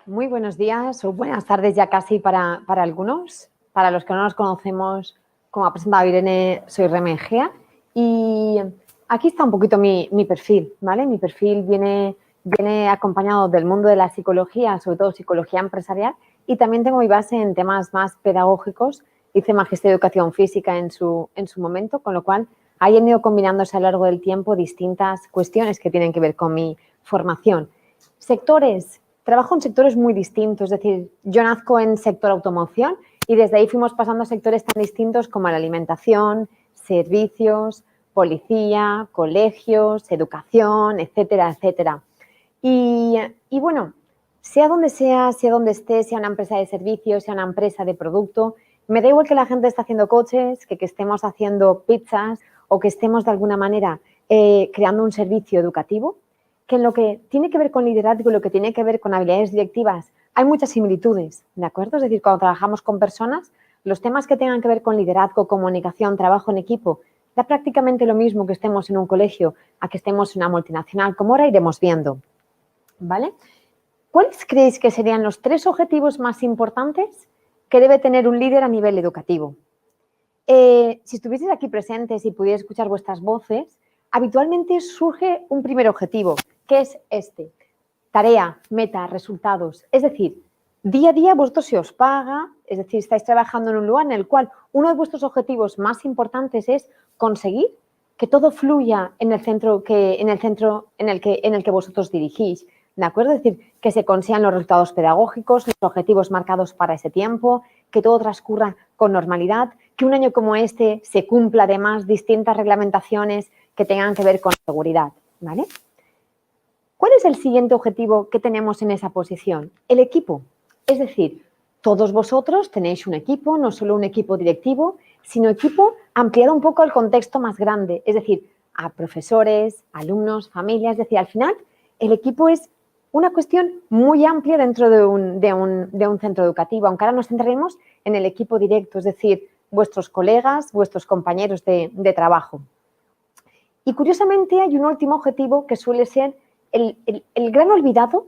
Muy buenos días o buenas tardes ya casi para algunos. Para los que no nos conocemos, como ha presentado Irene, soy Reme Egea y aquí está un poquito mi perfil, ¿vale? Mi perfil viene acompañado del mundo de la psicología, sobre todo psicología empresarial, y también tengo mi base en temas más pedagógicos. Hice magisterio de educación física en su momento, con lo cual han ido combinándose a lo largo del tiempo distintas cuestiones que tienen que ver con mi formación. Sectores. Trabajo en sectores muy distintos, es decir, yo nazco en sector automoción y desde ahí fuimos pasando a sectores tan distintos como la alimentación, servicios, policía, colegios, educación, etcétera, etcétera. Y bueno, sea donde esté, sea una empresa de servicios, sea una empresa de producto, me da igual que la gente esté haciendo coches, que estemos haciendo pizzas o que estemos de alguna manera creando un servicio educativo, que en lo que tiene que ver con liderazgo, lo que tiene que ver con habilidades directivas, hay muchas similitudes, ¿de acuerdo? Es decir, cuando trabajamos con personas, los temas que tengan que ver con liderazgo, comunicación, trabajo en equipo, da prácticamente lo mismo que estemos en un colegio a que estemos en una multinacional, como ahora iremos viendo, ¿vale? ¿Cuáles creéis que serían los 3 objetivos más importantes que debe tener un líder a nivel educativo? Si estuvieseis aquí presentes y pudierais escuchar vuestras voces, habitualmente surge un primer objetivo, que es este: tarea, meta, resultados. Es decir, día a día vosotros se os paga, es decir, estáis trabajando en un lugar en el cual uno de vuestros objetivos más importantes es conseguir que todo fluya en el centro en el que vosotros dirigís, ¿de acuerdo? Es decir, que se consigan los resultados pedagógicos, los objetivos marcados para ese tiempo, que todo transcurra con normalidad, que un año como este se cumpla además distintas reglamentaciones que tengan que ver con seguridad, ¿vale? ¿Cuál es el siguiente objetivo que tenemos en esa posición? El equipo. Es decir, todos vosotros tenéis un equipo, no solo un equipo directivo, sino equipo ampliado un poco al contexto más grande, es decir, a profesores, alumnos, familias. Es decir, al final, el equipo es una cuestión muy amplia dentro de un centro educativo, aunque ahora nos centraremos en el equipo directo, es decir, vuestros colegas, vuestros compañeros de trabajo. Y curiosamente hay un último objetivo que suele ser el gran olvidado,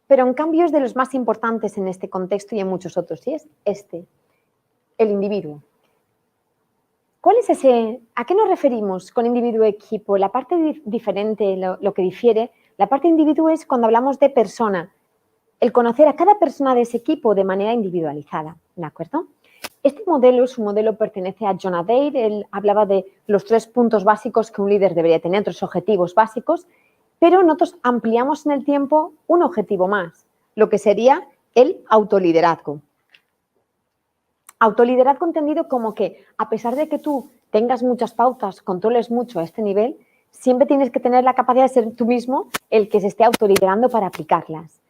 pero en cambio es de los más importantes en este contexto y en muchos otros, y es el individuo. ¿Cuál es ese? ¿A qué nos referimos con individuo-equipo? La parte diferente, lo que difiere, la parte individuo es cuando hablamos de persona, el conocer a cada persona de ese equipo de manera individualizada, ¿de acuerdo? Este modelo, su modelo pertenece a John Adair. Él hablaba de los 3 puntos básicos que un líder debería tener, 3 objetivos básicos, pero nosotros ampliamos en el tiempo un objetivo más, lo que sería el autoliderazgo. Autoliderazgo entendido como que, a pesar de que tú tengas muchas pautas, controles mucho a este nivel, siempre tienes que tener la capacidad de ser tú mismo el que se esté autoliderando para aplicarlas.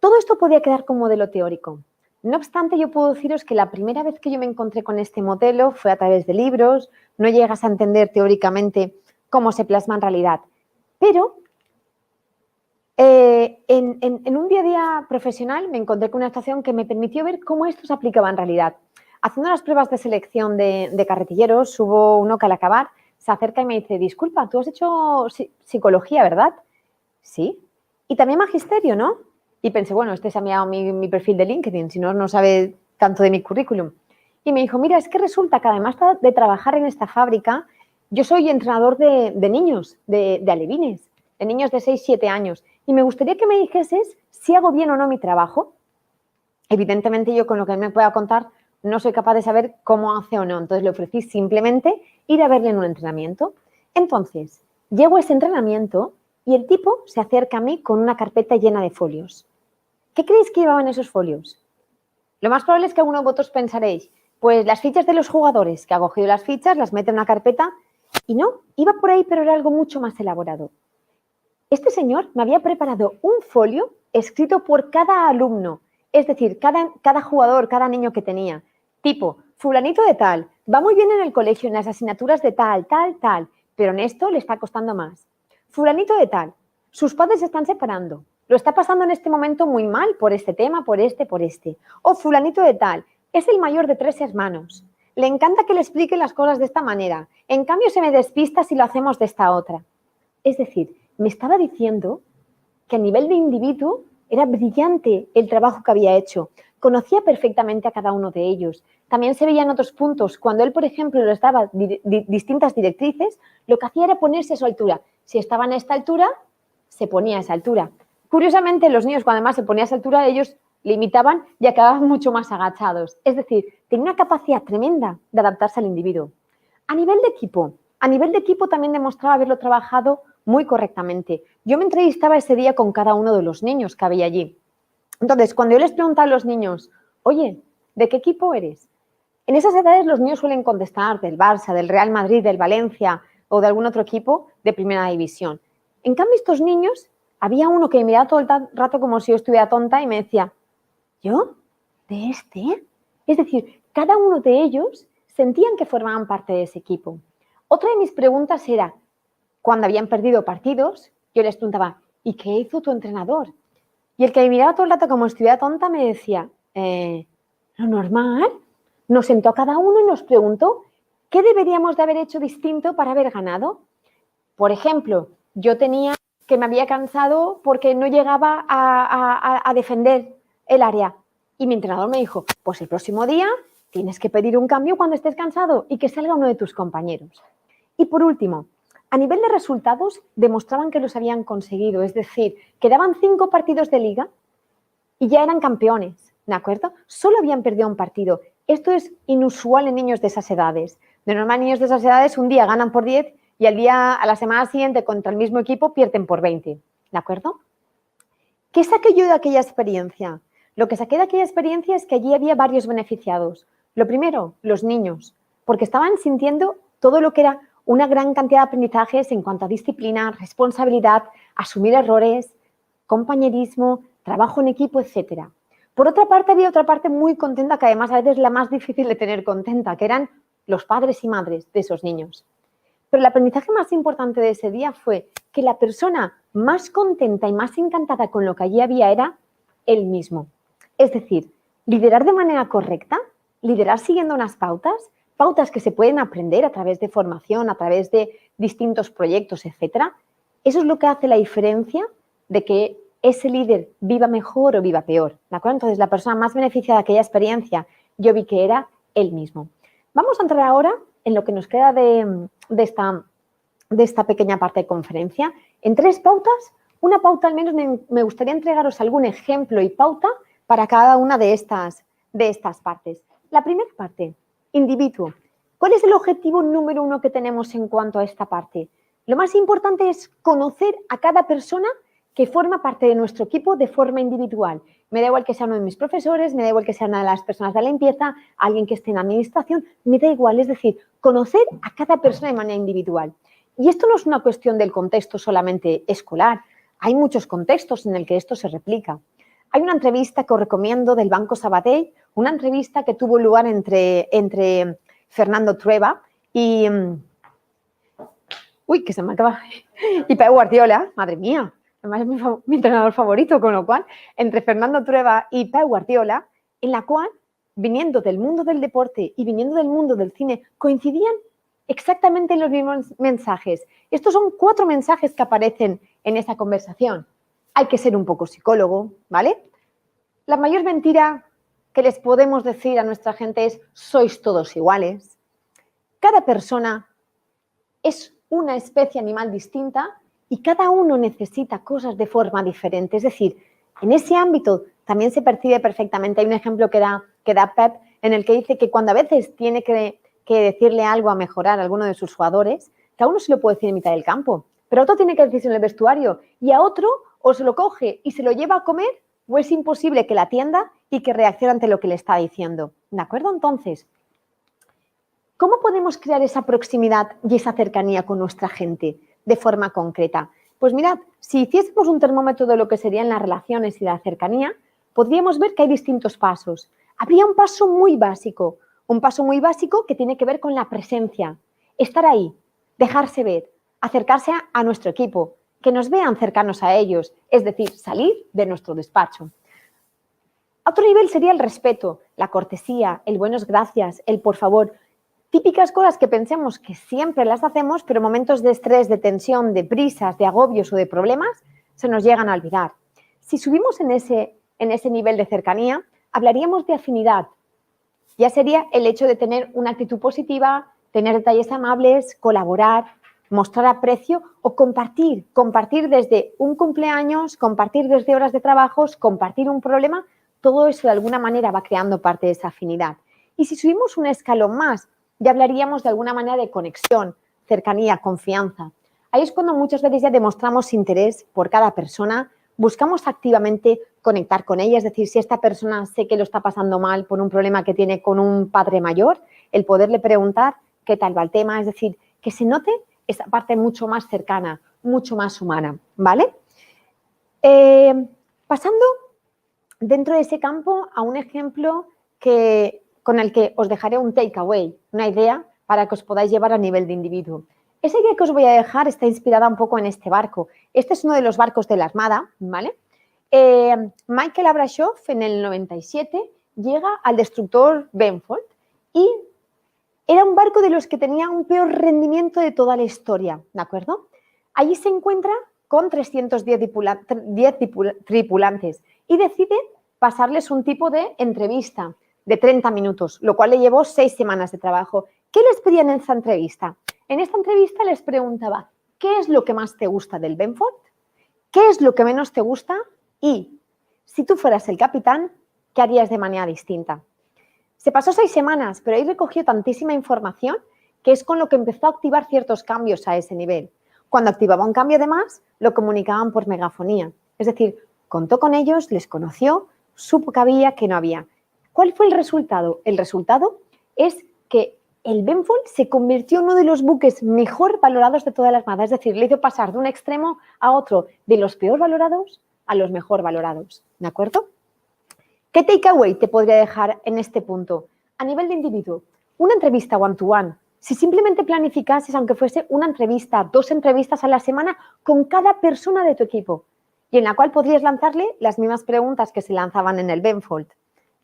Todo esto podía quedar como modelo teórico. No obstante, yo puedo deciros que la primera vez que yo me encontré con este modelo fue a través de libros, no llegas a entender teóricamente cómo se plasma en realidad, pero en un día a día profesional me encontré con una situación que me permitió ver cómo esto se aplicaba en realidad. Haciendo las pruebas de selección de carretilleros, hubo uno que al acabar se acerca y me dice: disculpa, tú has hecho psicología, ¿verdad? Sí. Y también magisterio, ¿no? Y pensé, bueno, este se ha mirado mi perfil de LinkedIn, si no, no sabe tanto de mi currículum. Y me dijo: mira, es que resulta que además de trabajar en esta fábrica, yo soy entrenador de niños, de alevines, de niños de 6, 7 años. Y me gustaría que me dijeses si hago bien o no mi trabajo. Evidentemente, yo con lo que él me pueda contar no soy capaz de saber cómo hace o no. Entonces, le ofrecí simplemente ir a verle en un entrenamiento. Entonces, llego a ese entrenamiento y el tipo se acerca a mí con una carpeta llena de folios. ¿Qué creéis que llevaban esos folios? Lo más probable es que alguno de vosotros pensaréis, pues las fichas de los jugadores, que ha cogido las fichas, las mete en una carpeta, y no, iba por ahí, pero era algo mucho más elaborado. Este señor me había preparado un folio escrito por cada alumno, es decir, cada jugador, cada niño que tenía, tipo, fulanito de tal, va muy bien en el colegio, en las asignaturas de tal, tal, tal, pero en esto le está costando más. Fulanito de tal, sus padres se están separando, lo está pasando en este momento muy mal por este tema, por este. O fulanito de tal, es el mayor de 3 hermanos, le encanta que le expliquen las cosas de esta manera, en cambio se me despista si lo hacemos de esta otra. Es decir, me estaba diciendo que a nivel de individuo Era brillante el trabajo que había hecho. Conocía perfectamente a cada uno de ellos. También se veían otros puntos. Cuando él, por ejemplo, les daba distintas directrices, lo que hacía era ponerse a su altura. Si estaban a esta altura, se ponía a esa altura. Curiosamente, los niños, cuando además se ponía a esa altura, ellos limitaban y acababan mucho más agachados. Es decir, tenía una capacidad tremenda de adaptarse al individuo. A nivel de equipo también demostraba haberlo trabajado muy correctamente. Yo me entrevistaba ese día con cada uno de los niños que había allí. Entonces, cuando yo les preguntaba a los niños, oye, ¿de qué equipo eres? En esas edades los niños suelen contestar del Barça, del Real Madrid, del Valencia o de algún otro equipo de primera división. En cambio, estos niños, había uno que me miraba todo el rato como si yo estuviera tonta y me decía, ¿yo? ¿De este? Es decir, cada uno de ellos sentían que formaban parte de ese equipo. Otra de mis preguntas era, cuando habían perdido partidos, yo les preguntaba, ¿y qué hizo tu entrenador? Y el que me miraba todo el rato como si estuviera tonta me decía, lo normal. Nos sentó a cada uno y nos preguntó qué deberíamos de haber hecho distinto para haber ganado. Por ejemplo, yo tenía que me había cansado porque no llegaba a defender el área. Y mi entrenador me dijo, pues el próximo día tienes que pedir un cambio cuando estés cansado y que salga uno de tus compañeros. Y por último, a nivel de resultados, demostraban que los habían conseguido. Es decir, quedaban 5 partidos de liga y ya eran campeones, ¿de acuerdo? Solo habían perdido un partido. Esto es inusual en niños de esas edades. De normal, niños de esas edades un día ganan por 10 y a la semana siguiente contra el mismo equipo pierden por 20, ¿de acuerdo? ¿Qué saqué yo de aquella experiencia? Lo que saqué de aquella experiencia es que allí había varios beneficiados. Lo primero, los niños, porque estaban sintiendo todo lo que era una gran cantidad de aprendizajes en cuanto a disciplina, responsabilidad, asumir errores, compañerismo, trabajo en equipo, etcétera. Por otra parte, había otra parte muy contenta, que además a veces es la más difícil de tener contenta, que eran los padres y madres de esos niños. Pero el aprendizaje más importante de ese día fue que la persona más contenta y más encantada con lo que allí había era él mismo. Es decir, liderar de manera correcta, liderar siguiendo unas pautas que se pueden aprender a través de formación, a través de distintos proyectos, etcétera. Eso es lo que hace la diferencia de que ese líder viva mejor o viva peor, ¿de acuerdo? Entonces, la persona más beneficiada de aquella experiencia, yo vi que era él mismo. Vamos a entrar ahora en lo que nos queda de esta pequeña parte de conferencia, en 3 pautas. Una pauta al menos me gustaría entregaros algún ejemplo y pauta para cada una de estas partes. La primera parte, individuo. ¿Cuál es el objetivo número 1 que tenemos en cuanto a esta parte? Lo más importante es conocer a cada persona que forma parte de nuestro equipo de forma individual. Me da igual que sea uno de mis profesores, me da igual que sea una de las personas de la limpieza, alguien que esté en administración, me da igual. Es decir, conocer a cada persona de manera individual. Y esto no es una cuestión del contexto solamente escolar. Hay muchos contextos en el que esto se replica. Hay una entrevista que os recomiendo del Banco Sabadell, una entrevista que tuvo lugar entre Fernando Trueba y... Uy, que se me acaba... Y Pep Guardiola, madre mía, además es mi entrenador favorito, con lo cual, entre Fernando Trueba y Pep Guardiola, en la cual, viniendo del mundo del deporte y viniendo del mundo del cine, coincidían exactamente en los mismos mensajes. Estos son 4 mensajes que aparecen en esa conversación. Hay que ser un poco psicólogo, ¿vale? La mayor mentira que les podemos decir a nuestra gente es: sois todos iguales. Cada persona es una especie animal distinta y cada uno necesita cosas de forma diferente. Es decir, en ese ámbito también se percibe perfectamente. Hay un ejemplo que da Pep, en el que dice que cuando a veces tiene que decirle algo a mejorar a alguno de sus jugadores, que a uno se lo puede decir en mitad del campo, pero a otro tiene que decirse en el vestuario y a otro o se lo coge y se lo lleva a comer o es imposible que la atienda y que reaccione ante lo que le está diciendo. ¿De acuerdo? Entonces, ¿cómo podemos crear esa proximidad y esa cercanía con nuestra gente de forma concreta? Pues mirad, si hiciésemos un termómetro de lo que serían las relaciones y la cercanía, podríamos ver que hay distintos pasos. Habría un paso muy básico que tiene que ver con la presencia, estar ahí, dejarse ver, acercarse a nuestro equipo, que nos vean cercanos a ellos, es decir, salir de nuestro despacho. Otro nivel sería el respeto, la cortesía, el buenos gracias, el por favor. Típicas cosas que pensemos que siempre las hacemos, pero en momentos de estrés, de tensión, de prisas, de agobios o de problemas, se nos llegan a olvidar. Si subimos en ese nivel de cercanía, hablaríamos de afinidad. Ya sería el hecho de tener una actitud positiva, tener detalles amables, colaborar, mostrar aprecio o compartir desde un cumpleaños, compartir desde horas de trabajo, compartir un problema, todo eso de alguna manera va creando parte de esa afinidad. Y si subimos un escalón más, ya hablaríamos de alguna manera de conexión, cercanía, confianza. Ahí es cuando muchas veces ya demostramos interés por cada persona, buscamos activamente conectar con ella, es decir, si esta persona sé que lo está pasando mal por un problema que tiene con un padre mayor, el poderle preguntar qué tal va el tema, es decir, que se note esa parte mucho más cercana, mucho más humana, ¿vale? Pasando dentro de ese campo a un ejemplo con el que os dejaré un takeaway, una idea para que os podáis llevar a nivel de individuo. Esa idea que os voy a dejar está inspirada un poco en este barco. Este es uno de los barcos de la Armada, ¿vale? Michael Abrashoff en el 97 llega al destructor Benfold y era un barco de los que tenía un peor rendimiento de toda la historia, ¿de acuerdo? Allí se encuentra con 310 tripulantes y decide pasarles un tipo de entrevista de 30 minutos, lo cual le llevó 6 semanas de trabajo. ¿Qué les pedían en esa entrevista? En esta entrevista les preguntaba, ¿qué es lo que más te gusta del Benfold? ¿Qué es lo que menos te gusta? Y si tú fueras el capitán, ¿qué harías de manera distinta? Se pasó 6 semanas, pero ahí recogió tantísima información que es con lo que empezó a activar ciertos cambios a ese nivel. Cuando activaba un cambio de más, lo comunicaban por megafonía. Es decir, contó con ellos, les conoció, supo que había, que no había. ¿Cuál fue el resultado? El resultado es que el Benfold se convirtió en uno de los buques mejor valorados de toda la Armada. Es decir, le hizo pasar de un extremo a otro, de los peor valorados a los mejor valorados. ¿De acuerdo? ¿Qué takeaway te podría dejar en este punto? A nivel de individuo, una entrevista one-to-one. Si simplemente planificases, aunque fuese una entrevista, 2 entrevistas a la semana con cada persona de tu equipo y en la cual podrías lanzarle las mismas preguntas que se lanzaban en el Benfold.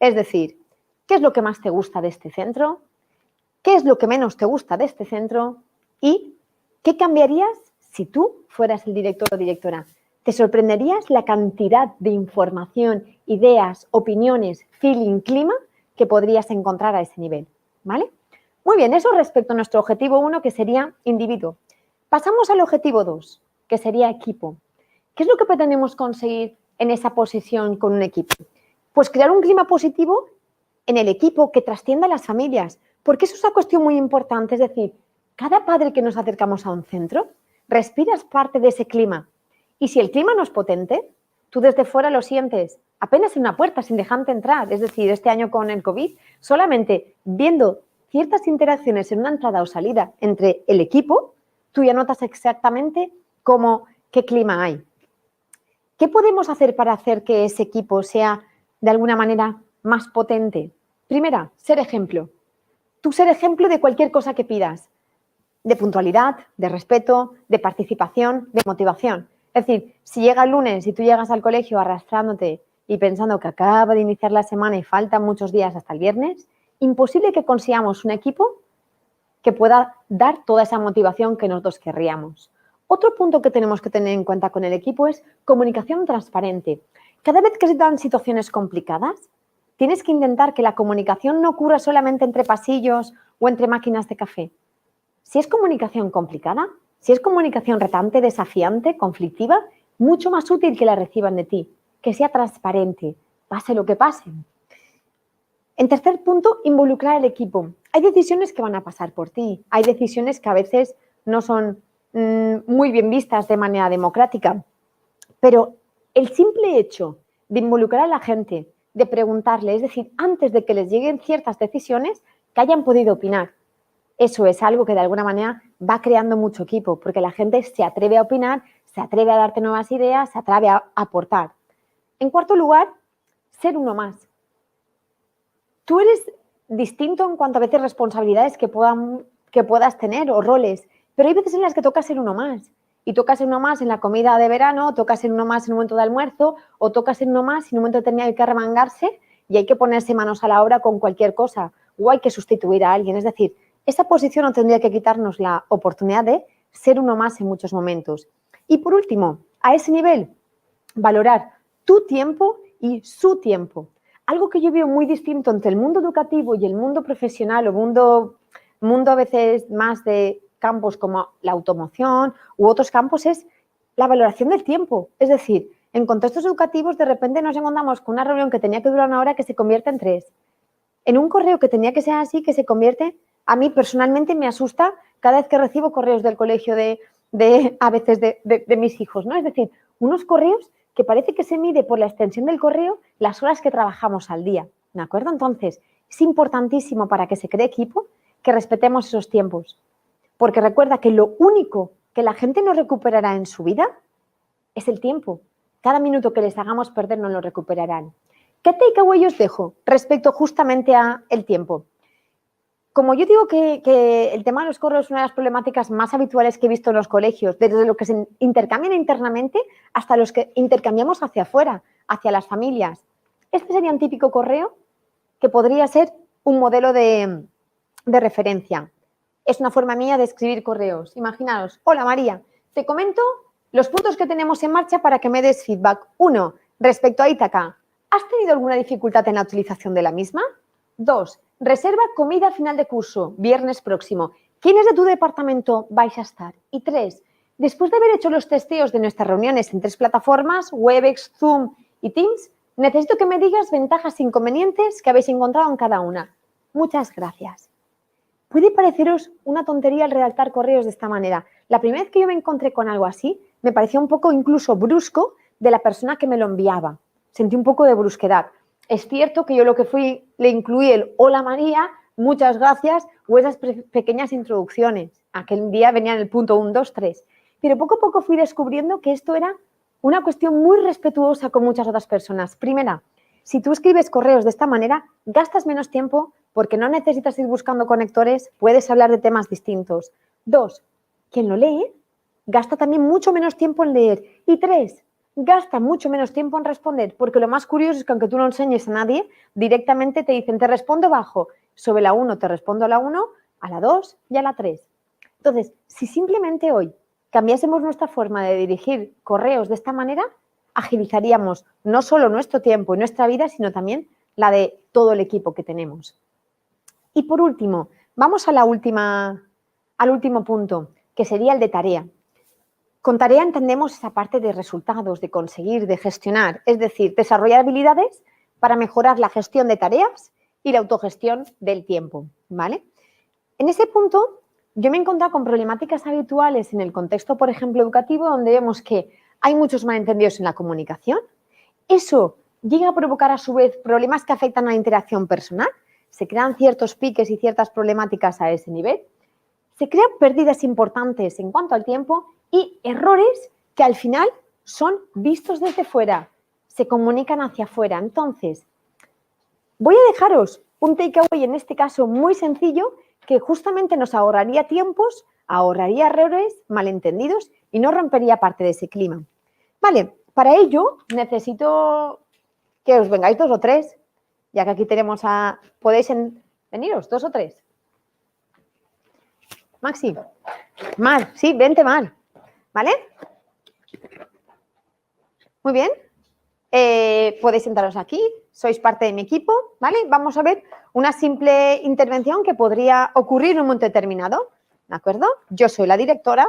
Es decir, ¿qué es lo que más te gusta de este centro? ¿Qué es lo que menos te gusta de este centro? ¿Y qué cambiarías si tú fueras el director o directora? Te sorprenderías la cantidad de información, ideas, opiniones, feeling, clima que podrías encontrar a ese nivel, ¿vale? Muy bien, eso respecto a nuestro objetivo 1, que sería individuo. Pasamos al objetivo 2, que sería equipo. ¿Qué es lo que pretendemos conseguir en esa posición con un equipo? Pues crear un clima positivo en el equipo que trascienda a las familias, porque eso es una cuestión muy importante, es decir, cada padre que nos acercamos a un centro, respiras parte de ese clima. Y si el clima no es potente, tú desde fuera lo sientes, apenas en una puerta, sin dejarte entrar. Es decir, este año con el COVID, solamente viendo ciertas interacciones en una entrada o salida entre el equipo, tú ya notas exactamente qué clima hay. ¿Qué podemos hacer para hacer que ese equipo sea, de alguna manera, más potente? Primera, ser ejemplo. Tú ser ejemplo de cualquier cosa que pidas, de puntualidad, de respeto, de participación, de motivación. Es decir, si llega el lunes y tú llegas al colegio arrastrándote y pensando que acaba de iniciar la semana y faltan muchos días hasta el viernes, imposible que consigamos un equipo que pueda dar toda esa motivación que nosotros querríamos. Otro punto que tenemos que tener en cuenta con el equipo es comunicación transparente. Cada vez que se dan situaciones complicadas, tienes que intentar que la comunicación no ocurra solamente entre pasillos o entre máquinas de café. Si es comunicación complicada, si es comunicación retante, desafiante, conflictiva, mucho más útil que la reciban de ti, que sea transparente, pase lo que pase. En tercer punto, involucrar al equipo. Hay decisiones que van a pasar por ti, hay decisiones que a veces no son muy bien vistas de manera democrática, pero el simple hecho de involucrar a la gente, de preguntarle, es decir, antes de que les lleguen ciertas decisiones, que hayan podido opinar. Eso es algo que de alguna manera va creando mucho equipo, porque la gente se atreve a opinar, se atreve a darte nuevas ideas, se atreve a aportar. En cuarto lugar, ser uno más. Tú eres distinto en cuanto a veces responsabilidades que puedas tener o roles, pero hay veces en las que toca ser uno más. Y toca ser uno más en la comida de verano, toca ser uno más en un momento de almuerzo, o toca ser uno más en un momento determinado hay que remangarse y hay que ponerse manos a la obra con cualquier cosa, o hay que sustituir a alguien. Es decir, esa posición no tendría que quitarnos la oportunidad de ser uno más en muchos momentos. Y por último, a ese nivel, valorar tu tiempo y su tiempo. Algo que yo veo muy distinto entre el mundo educativo y el mundo profesional o mundo a veces más de campos como la automoción u otros campos es la valoración del tiempo. Es decir, en contextos educativos de repente nos encontramos con una reunión que tenía que durar 1 hora que se convierte en 3. En un correo que tenía que ser así, que se convierte, a mí personalmente me asusta cada vez que recibo correos del colegio a veces de mis hijos, ¿no? Es decir, unos correos que parece que se mide por la extensión del correo las horas que trabajamos al día, ¿de acuerdo? Entonces, es importantísimo para que se cree equipo que respetemos esos tiempos, porque recuerda que lo único que la gente no recuperará en su vida es el tiempo. Cada minuto que les hagamos perder no lo recuperarán. ¿Qué takeaway os dejo respecto justamente a el tiempo? Como yo digo que el tema de los correos es una de las problemáticas más habituales que he visto en los colegios, desde lo que se intercambian internamente hasta los que intercambiamos hacia afuera, hacia las familias. Este sería un típico correo que podría ser un modelo de referencia. Es una forma mía de escribir correos. Imaginaos, hola María, te comento los puntos que tenemos en marcha para que me des feedback. 1, respecto a Ítaca, ¿has tenido alguna dificultad en la utilización de la misma? 2, reserva comida a final de curso, viernes próximo. ¿Quiénes de tu departamento vais a estar? Y 3, después de haber hecho los testeos de nuestras reuniones en 3 plataformas, Webex, Zoom y Teams, necesito que me digas ventajas e inconvenientes que habéis encontrado en cada una. Muchas gracias. Puede pareceros una tontería el redactar correos de esta manera. La primera vez que yo me encontré con algo así, me pareció un poco incluso brusco de la persona que me lo enviaba. Sentí un poco de brusquedad. Es cierto que yo lo que fui, le incluí el hola María, muchas gracias, o esas pequeñas introducciones. Aquel día venía en el punto 1, 2, 3. Pero poco a poco fui descubriendo que esto era una cuestión muy respetuosa con muchas otras personas. Primera, si tú escribes correos de esta manera, gastas menos tiempo porque no necesitas ir buscando conectores, puedes hablar de temas distintos. 2, quien lo lee gasta también mucho menos tiempo en leer. Y 3, gasta mucho menos tiempo en responder, porque lo más curioso es que aunque tú no enseñes a nadie, directamente te dicen, te respondo bajo. Sobre la 1 te respondo a la 1, a la 2 y a la 3. Entonces, si simplemente hoy cambiásemos nuestra forma de dirigir correos de esta manera, agilizaríamos no solo nuestro tiempo y nuestra vida, sino también la de todo el equipo que tenemos. Y por último, vamos al último punto, que sería el de tarea. Con tarea entendemos esa parte de resultados, de conseguir, de gestionar, es decir, desarrollar habilidades para mejorar la gestión de tareas y la autogestión del tiempo, ¿vale? En ese punto, yo me he encontrado con problemáticas habituales en el contexto, por ejemplo, educativo, donde vemos que hay muchos malentendidos en la comunicación. Eso llega a provocar, a su vez, problemas que afectan a la interacción personal. Se crean ciertos piques y ciertas problemáticas a ese nivel. Se crean pérdidas importantes en cuanto al tiempo y errores que al final son vistos desde fuera, se comunican hacia afuera. Entonces, voy a dejaros un takeaway en este caso muy sencillo que justamente nos ahorraría tiempos, ahorraría errores, malentendidos y no rompería parte de ese clima. Vale, para ello necesito que os vengáis 2 o 3, ya que aquí tenemos a... ¿Podéis veniros 2 o 3? Maxi, Mar, sí, vente Mar, ¿vale? Muy bien. Podéis sentaros aquí, sois parte de mi equipo, ¿vale? Vamos a ver una simple intervención que podría ocurrir en un momento determinado, ¿de acuerdo? Yo soy la directora,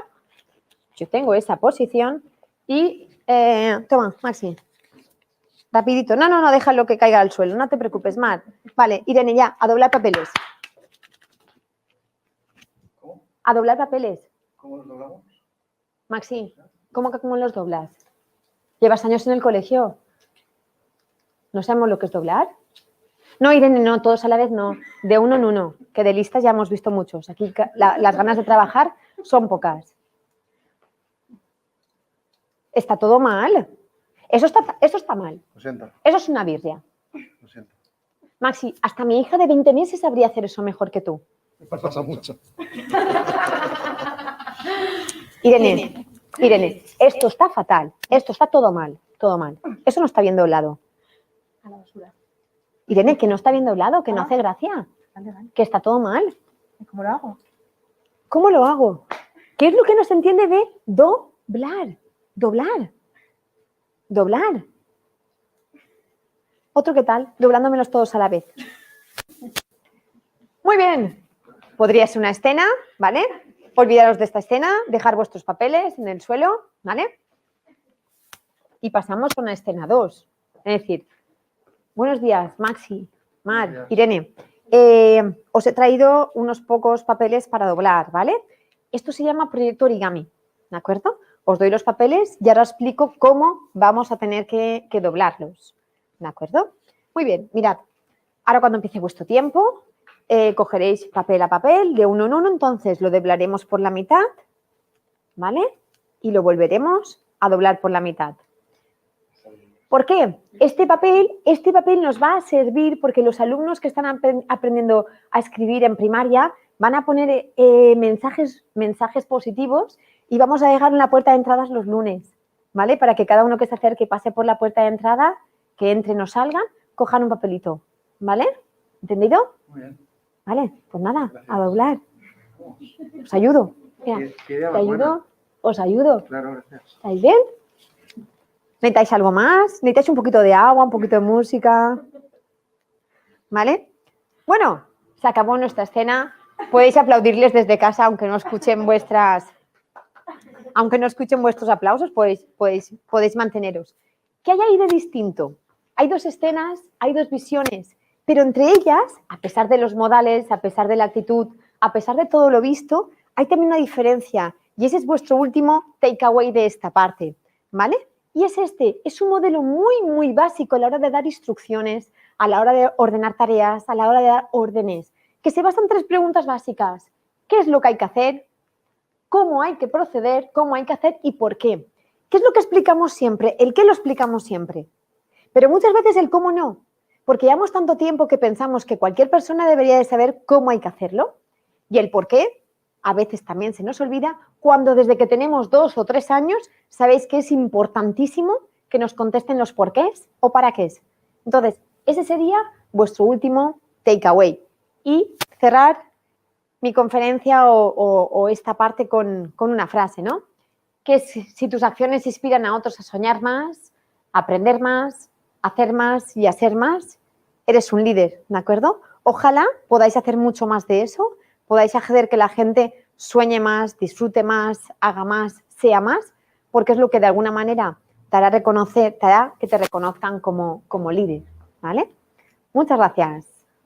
yo tengo esa posición y... toma, Maxi. Rapidito. No, déjalo que caiga al suelo, no te preocupes, Mar. Vale, Irene, ya, a doblar papeles. ¿Cómo? A doblar papeles. ¿Cómo los doblamos? Maxi, ¿cómo los doblas? ¿Llevas años en el colegio? ¿No sabemos lo que es doblar? No, Irene, no, todos a la vez no. De uno en uno, que de listas ya hemos visto muchos. Aquí las ganas de trabajar son pocas. Está todo mal. Eso está mal. Lo siento. Eso es una birria. Lo siento. Maxi, hasta mi hija de 20 meses sabría hacer eso mejor que tú. Me pasa mucho. Irene, esto está fatal. Esto está todo mal. Todo mal. Eso no está bien doblado. A la basura. Irene, que no está bien doblado, que no hace gracia. Vale, vale. Que está todo mal. ¿Y cómo lo hago? ¿Cómo lo hago? ¿Qué es lo que no se entiende de doblar? Doblar. Doblar. ¿Otro qué tal? Doblándomelos todos a la vez. Muy bien. Podría ser una escena, ¿vale? Olvidaros de esta escena, dejar vuestros papeles en el suelo, ¿vale? Y pasamos con la escena 2. Es decir, buenos días, Maxi, Mar, Buenos días. Irene. Os he traído unos pocos papeles para doblar, ¿vale? Esto se llama proyecto origami, ¿de acuerdo? Os doy los papeles y ahora os explico cómo vamos a tener que doblarlos, ¿de acuerdo? Muy bien, mirad. Ahora cuando empiece vuestro tiempo, cogeréis papel a papel de uno en uno, entonces lo doblaremos por la mitad, ¿vale? Y lo volveremos a doblar por la mitad. ¿Por qué? Este papel nos va a servir porque los alumnos que están aprendiendo a escribir en primaria van a poner mensajes positivos y vamos a dejar en la puerta de entradas los lunes, ¿vale? Para que cada uno que se acerque pase por la puerta de entrada, que entren o salgan, cojan un papelito, ¿vale? ¿Entendido? Muy bien. Vale, pues nada, Gracias. a doblar. Os ayudo. Mira, ¿Qué idea ¿te más ayudo? buena? Os ayudo. Claro, gracias. ¿Estáis bien? ¿Necesitáis algo más? ¿Necesitáis un poquito de agua, un poquito de música? ¿Vale? Bueno, se acabó nuestra escena. Podéis aplaudirles desde casa, aunque no escuchen vuestros aplausos, podéis manteneros. ¿Qué hay ahí de distinto? Hay dos escenas, hay dos visiones, pero entre ellas, a pesar de los modales, a pesar de la actitud, a pesar de todo lo visto, hay también una diferencia y ese es vuestro último takeaway de esta parte, ¿vale? Y es un modelo muy, muy básico a la hora de dar instrucciones, a la hora de ordenar tareas, a la hora de dar órdenes, que se basa en 3 preguntas básicas. ¿Qué es lo que hay que hacer? ¿Cómo hay que proceder? ¿Cómo hay que hacer? ¿Y por qué? ¿Qué es lo que explicamos siempre? El qué lo explicamos siempre. Pero muchas veces el cómo no, porque llevamos tanto tiempo que pensamos que cualquier persona debería de saber cómo hay que hacerlo. Y el por qué a veces también se nos olvida cuando desde que tenemos 2 o 3 años sabéis que es importantísimo que nos contesten los porqués o para qué es. Entonces, ese sería vuestro último takeaway. Y cerrar mi conferencia o esta parte con una frase, ¿no? Que si tus acciones inspiran a otros a soñar más, a aprender más, a hacer más y a ser más, eres un líder, ¿de acuerdo? Ojalá podáis hacer mucho más de eso, podáis hacer que la gente sueñe más, disfrute más, haga más, sea más, porque es lo que de alguna manera te hará que te reconozcan como líder, ¿vale? Muchas gracias.